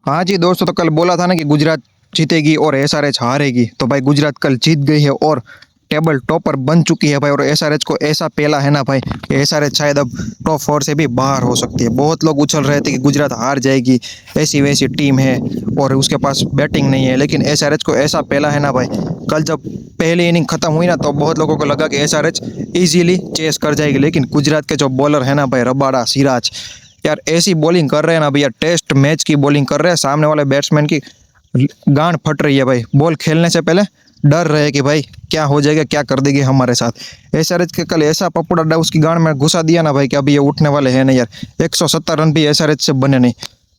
हाँ जी दोस्तों, तो कल बोला था ना कि गुजरात जीतेगी और एसआरएच हारेगी। तो भाई गुजरात कल जीत गई है और टेबल टॉपर बन चुकी है भाई। और एसआरएच को ऐसा पेला है ना भाई कि एसआरएच शायद अब टॉप 4 से भी बाहर हो सकती है। बहुत लोग उछल रहे थे कि गुजरात हार जाएगी, ऐसी वैसी टीम है और उसके पास बैटिंग नहीं है, लेकिन एसआरएच को ऐसा पेला है ना भाई। कल जब पहली इनिंग खत्म हुई ना तो बहुत लोगों को लगा कि एसआरएच इजीली चेस कर जाएगी, लेकिन गुजरात के जो बॉलर है ना भाई, रबाडा, सिराज, यार ऐसी बॉलिंग कर रहे हैं ना भैया, टेस्ट मैच की बॉलिंग कर रहे हैं। सामने वाले बैट्समैन की गांड फट रही है भाई। बॉल खेलने से पहले डर रहे कि भाई क्या हो जाएगा, क्या कर देगी हमारे साथ। एसआरएच के कल ऐसा पप्पू अड्डा उसकी गांड में घुसा दिया ना भाई कि अभी ये उठने वाले हैं नहीं यार। 170 रन भी एसआरएच से बने नहीं,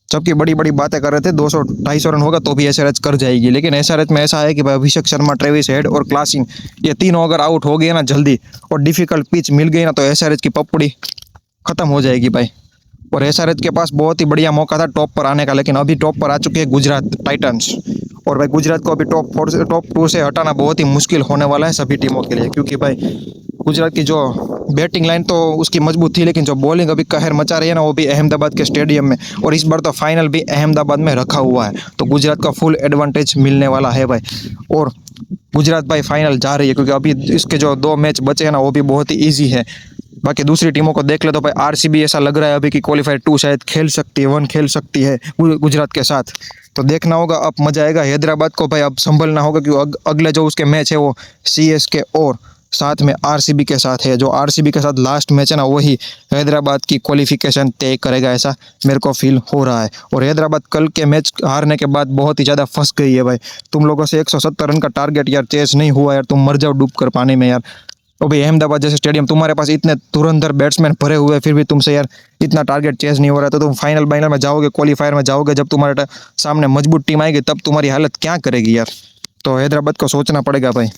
जबकि बड़ी बड़ी बातें कर रहे थे 200-250 रन होगा तो भी एसआरएच कर जाएगी। लेकिन एसआरएच में ऐसा है कि भाई अभिषेक शर्मा, ट्रेविस हेड और क्लासिन, ये तीनों अगर आउट हो गए ना जल्दी और डिफिकल्ट पिच मिल गई ना तो एसआरएच की पपड़ी खत्म हो जाएगी भाई। और एसआरएच के पास बहुत ही बढ़िया मौका था टॉप पर आने का, लेकिन अभी टॉप पर आ चुके हैं गुजरात टाइटंस। और भाई गुजरात को अभी टॉप 4 से टॉप 2 से हटाना बहुत ही मुश्किल होने वाला है सभी टीमों के लिए, क्योंकि भाई गुजरात की जो बैटिंग लाइन तो उसकी मजबूत थी, लेकिन जो बॉलिंग अभी कहर मचा रही है ना वो भी अहमदाबाद के स्टेडियम में, और इस बार तो फाइनल भी अहमदाबाद में रखा हुआ है। तो गुजरात का फुल एडवांटेज मिलने वाला है भाई। और गुजरात भाई फाइनल जा रही है, क्योंकि अभी इसके जो 2 मैच बचे हैं ना वो भी बहुत ही ईजी है। बाकी दूसरी टीमों को देख ले तो भाई आरसीबी ऐसा लग रहा है अभी कि क्वालीफायर 2 शायद खेल सकती है, 1 खेल सकती है गुजरात के साथ। तो देखना होगा, अब मजा आएगा। हैदराबाद को भाई अब संभलना होगा, क्योंकि अगले जो उसके मैच है वो सीएसके और साथ में आरसीबी के साथ है। जो आरसीबी के साथ लास्ट मैच है ना वही हैदराबाद की क्वालिफिकेशन तय करेगा, ऐसा मेरे को फील हो रहा है। और हैदराबाद कल के मैच हारने के बाद बहुत ही ज़्यादा फंस गई है भाई। तुम लोगों से 170 रन का टारगेट यार चेस नहीं हुआ यार, तुम मर जाओ डूब कर पानी में यार। तो भाई अहमदाबाद जैसे स्टेडियम, तुम्हारे पास इतने धुरंधर बैट्समैन भरे हुए, फिर भी तुमसे यार इतना टारगेट चेस नहीं हो रहा, तो तुम फाइनल में जाओगे, क्वालीफायर में जाओगे, जब तुम्हारे सामने मजबूत टीम आएगी तब तुम्हारी हालत क्या करेगी यार। तो हैदराबाद को सोचना पड़ेगा भाई।